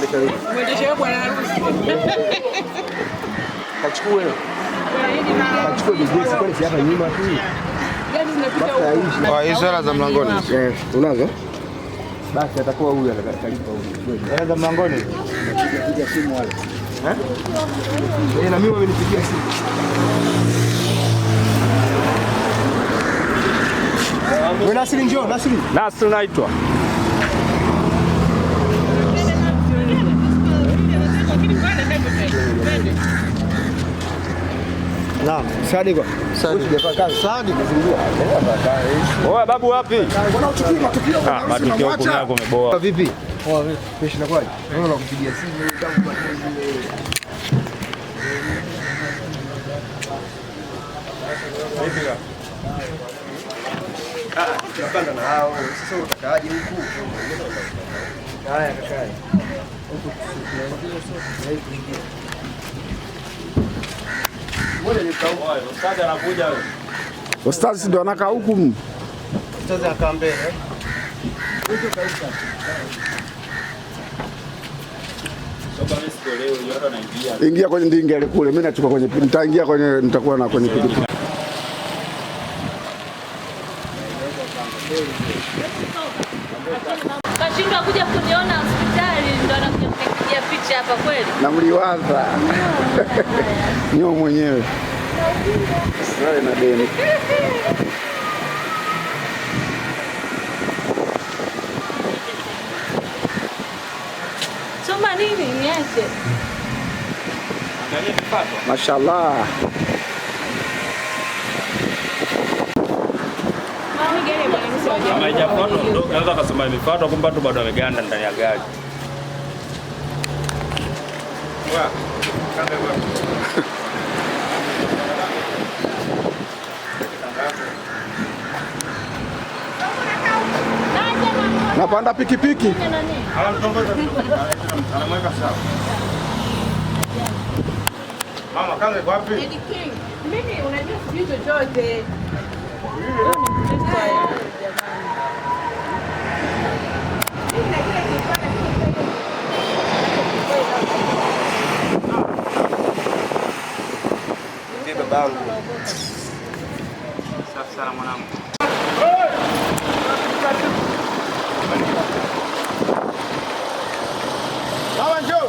Unaendesha vipi? Muendesha bwana harusi. Kachukue. Kachukue bidii kweli hapa nyuma tu. Yaani unapita huko. Kwa hizo hela za mlangoni. Unazo? Basi atakuwa huyu atakalipa huyu. Hela za mlangoni. Napiga simu wale. Na mimi wamenipigia simu. Wewe Nasri njoo, Nasri. Nasri naitwa. Naam, Sadi kwa. Sadi kuzungua. Oa babu wapi? Mbona uchukui matukio? Matukio huko yako umeboa. Vipi? Poa vipi? Kesho na kwaje? Wewe unakupigia simu tangu tunapanda na hao. Sasa utakaaje huku? Haya kakae. Huku tunaingia. Ustadi anakuja wewe. Ustadi ndio anakaa huku. Ustadi anakaa mbele. Ingia kwenye ndingi kule. Mimi nachukua kwenye nitaingia kwenye nitakuwa na kwenye pikipiki. Kashindwa kuja kuniona hospitali ndo anakuja kupigia picha hapa kweli. Na mliwaza. Nyo mwenyewe. Sasa na deni. Soma nini niache? Mashallah. Kama haijafuatwa ndio naweza kusema imefuatwa kumbe tu bado ameganda ndani ya gari. Napanda pikipiki. Anamweka sawa. Mama kanga iko wapi? Mimi unajua sijui chochote. Ndiye babangu. Safi sana mwanangu. Mama njoo.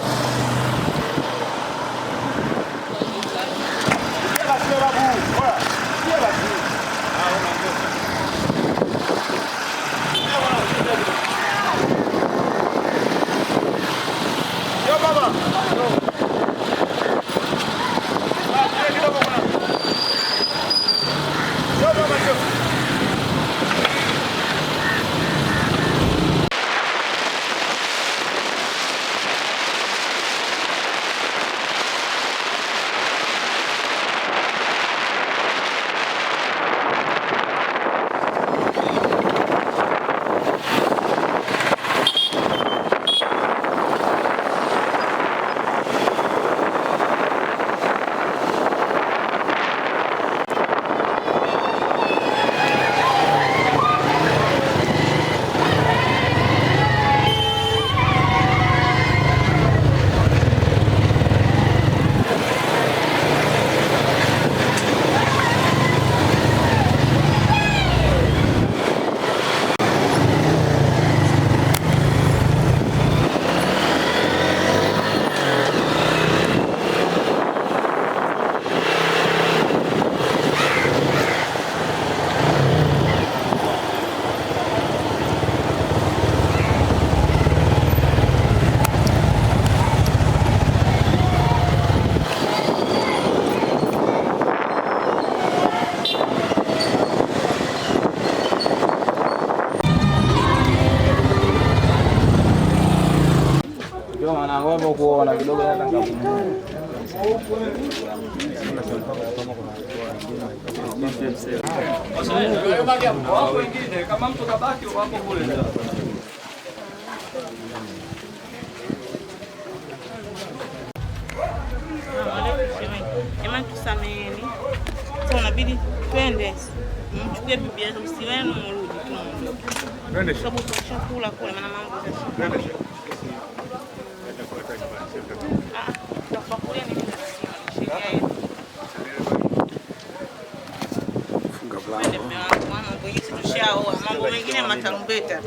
Hapo kuona kidogo hata kama mtu kabaki hapo kule. Jamani tusameheni. Sasa unabidi twende. Mchukue bibi yako usiwenu mrudi tu. Twende. Sababu tushakula kule maana mambo sasa. Twende. wengine matarumbeta.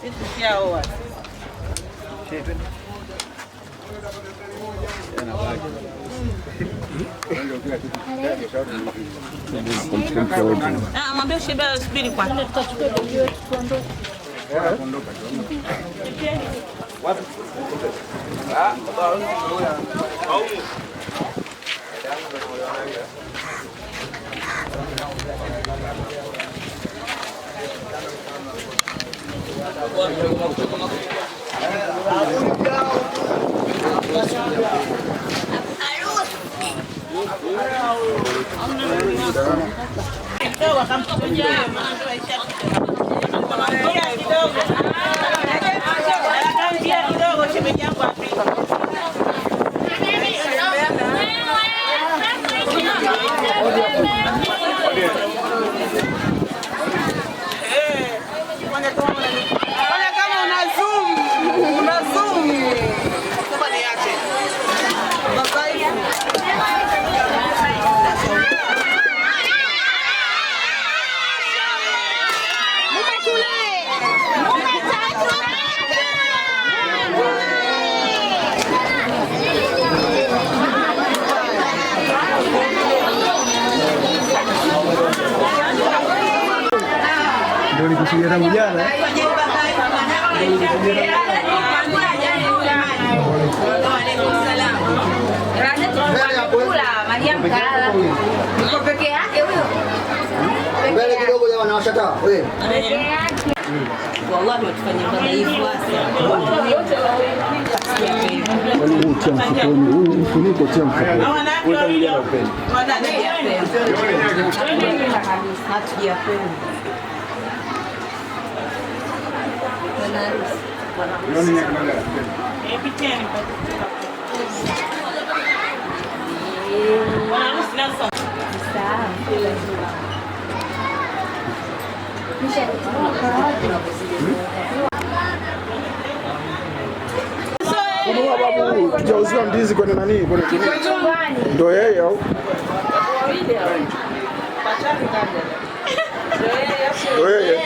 Sisi siaoa. Mwambie Sheba subiri kwanza. Tutachukua video yetu tuondoke. Wapi? Ndio nikusudia tangu jana. Mbele kidogo ya wanawashata. Wewe. Wallahi watufanyia madhaifu hasa. Utia mfukoni, ufuniko tia mfukoni. Babu, tujauziwa ndizi kwenye nani? Kwenye ndio yeye au? Ndio yeye.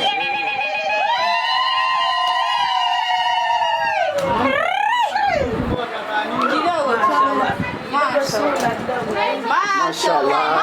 Mashallah.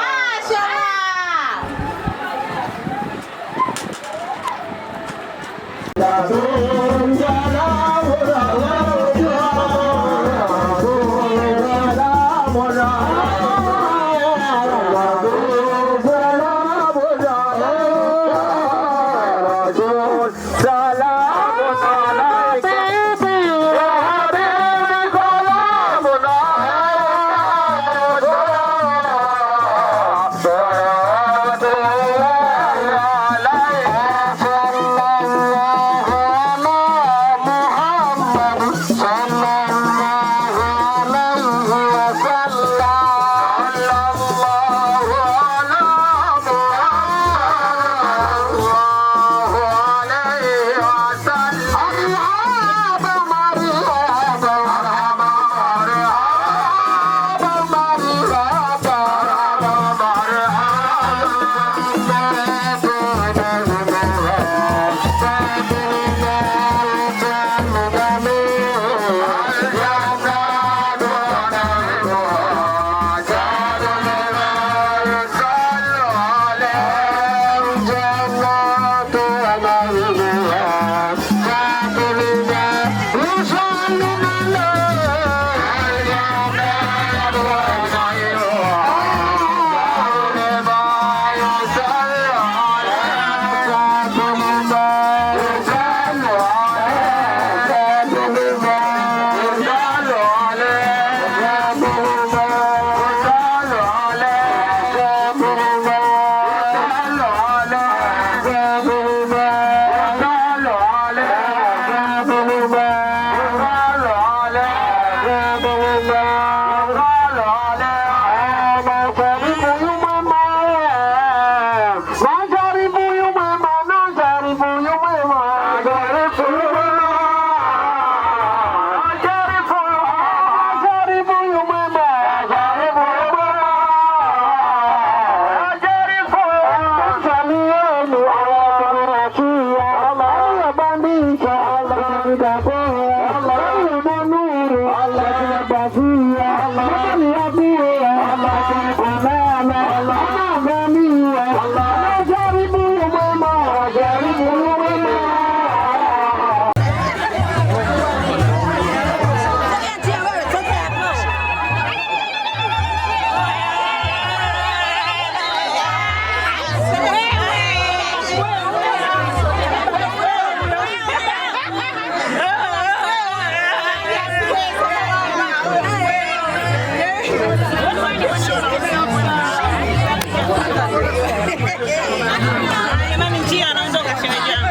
Jamani, njia anaondoka shemeji yangu.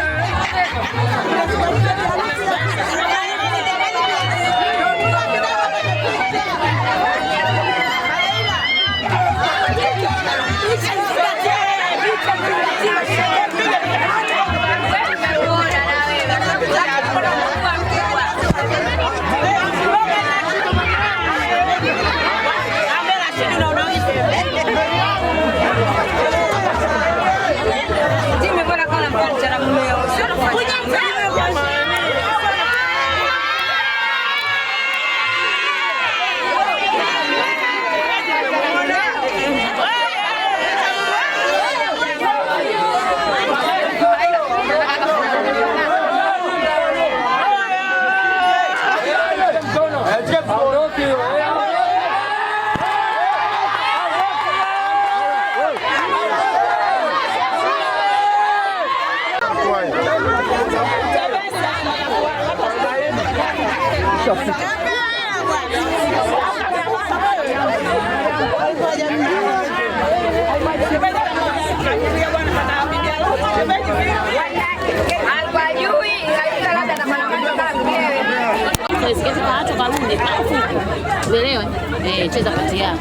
Cheza kati yao.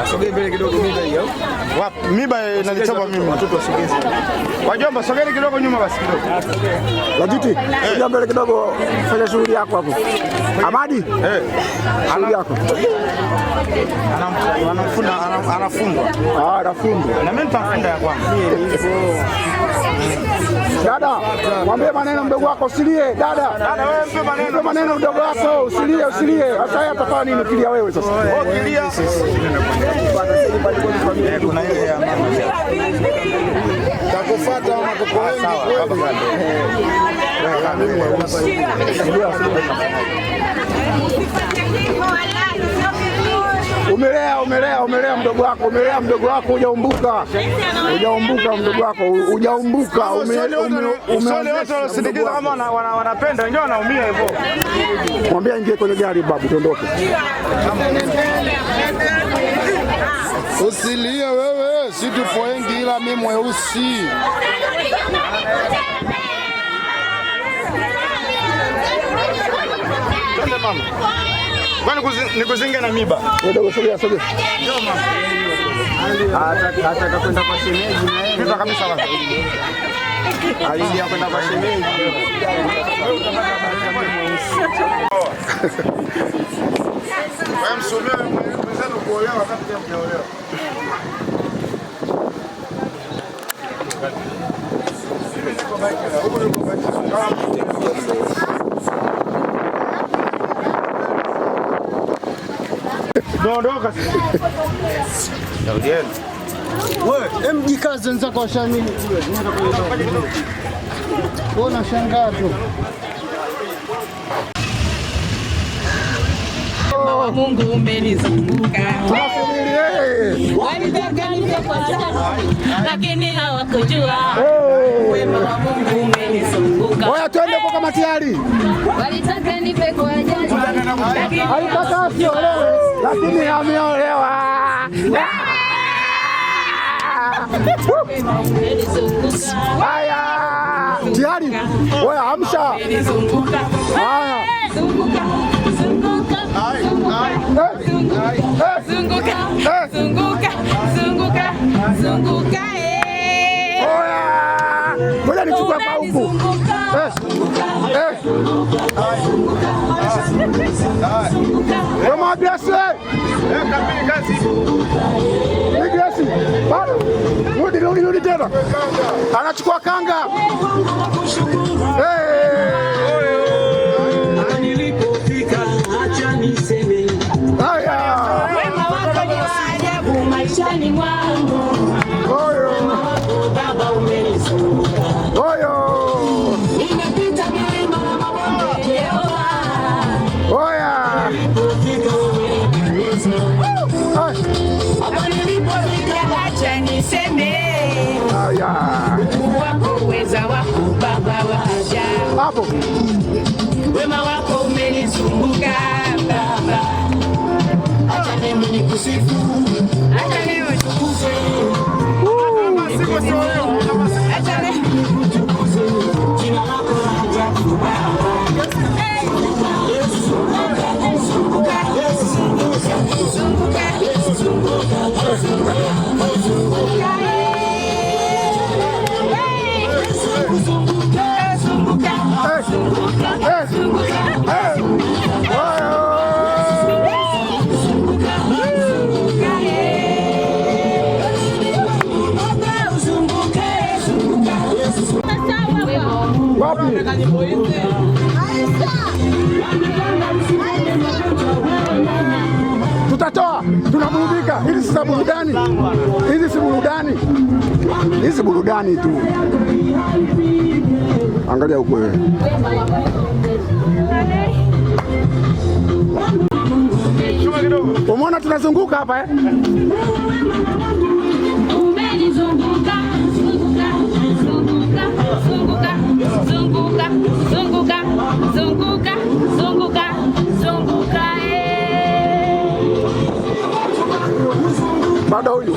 Asogee mbele kidogo miba hiyo. Wapi? Miba inanichapa mimi. Watoto wasogeze. Wajomba sogeni kidogo nyuma basi kidogo. Lajiti, sogea mbele kidogo, fanya shughuli yako hapo. Amadi? Shughuli yako. Anafungwa. Anafungwa. Na mimi nitafunda ya kwangu. Dada, mwambie maneno mdogo wako usilie. Dada wewe mpe maneno mdogo wako usilie. Sasa yeye atafanya nini ukilia wewe sasa? Kilia. Kuna ile ya mama. Takufuata watoto wengi kweli. Umelea mdogo wako, hujaumbuka mdogo wako, hujaumbuka. Usole watu wanasindikiza kama wanapenda, wengine wanaumia hivyo. Mwambie ingie kwenye gari babu, tuondoke. Usilie wewe, si tupo wengi ila mimi mweusi. Twende mama. Kwani nikuzinge na miba? Ndogo sogea. Ndio mama. Hata kwenda kwa shemeji na yeye. Kitu kabisa basi. Aliingia kwenda kwa shemeji. Wewe msomee mwenzenu kuolewa wakati hujaolewa. Dondoka sasa. Yaudien. Wewe, mjikaze wenzako washamini kule. Bona shangaa tu. Mungu umenizunguka. Walitaka nipe kwa ajali, lakini hawakujua wema wa Mungu umenizunguka. Oya, twende kwa kamatiari. Walitaka nipe kwa ajali, Alitaka asiolewe, lakini ameolewa. Haya, tayari. Oya, amsha. Haya. Zunguka. Oya. Ngoja nichukue hapa huku. Kama biasa. Kazi. Nigresi. Bado. Rudi tena. Anachukua kanga. Nilipofika acha niseme. Haya. Wema wako ni wa ajabu maishani mwangu. Baba umenizunguka. Nimepita milima na mabonde Jehova. Hapa nilipofika acha niseme. Wako uweza wako Baba wa ajabu. Hapo. Wema wako umenizunguka Baba. Tutatoa, tunaburudika. Hizi si burudani, hizi si burudani, hizi burudani tu. Angalia huko wewe. Umeona tunazunguka hapa eh? Bado huyu.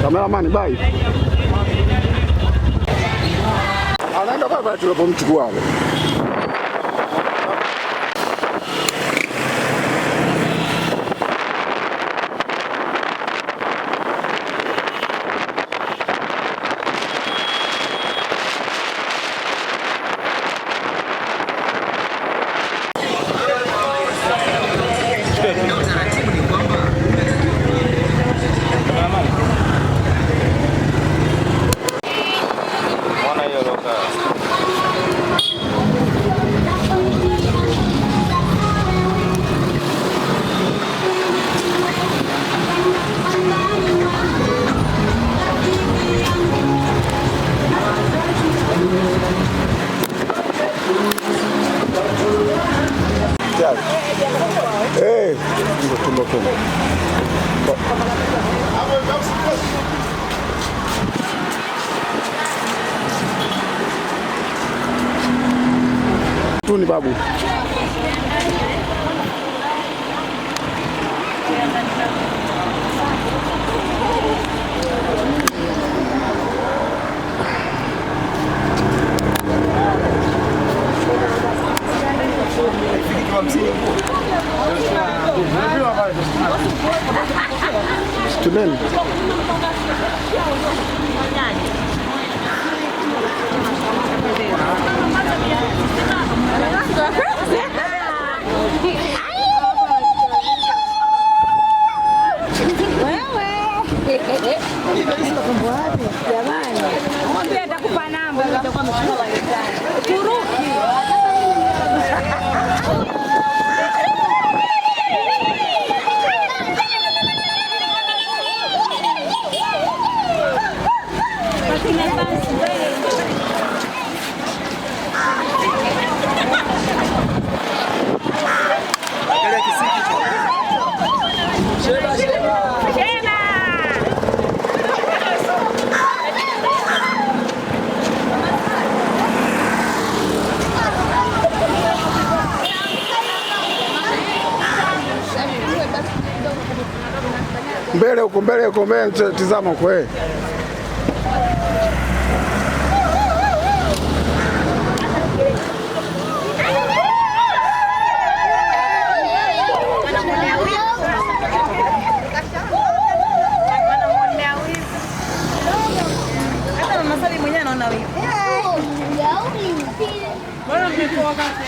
Kameramani bye. Anaenda baba tulipomchukua hapo. Tuni babu. Student. Mbele huko, mbele huko, mbele tizama huko wewe. Bora mmepoa kati.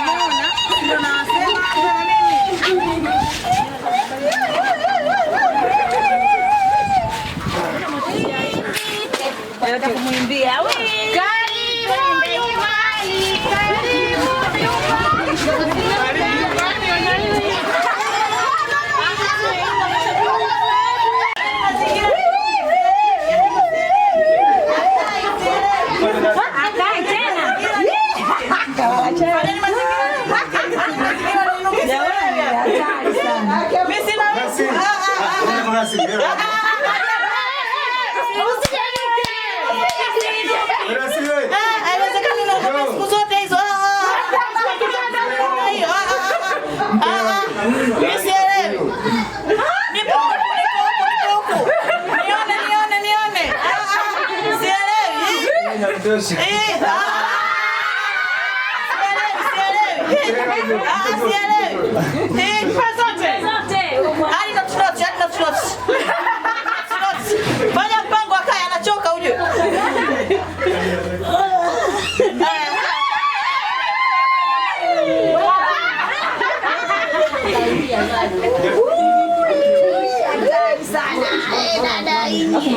Unaona? Ndio nasema nini? Kumwimbia fanya mpango akaya anachoka uje. Sana dada ini.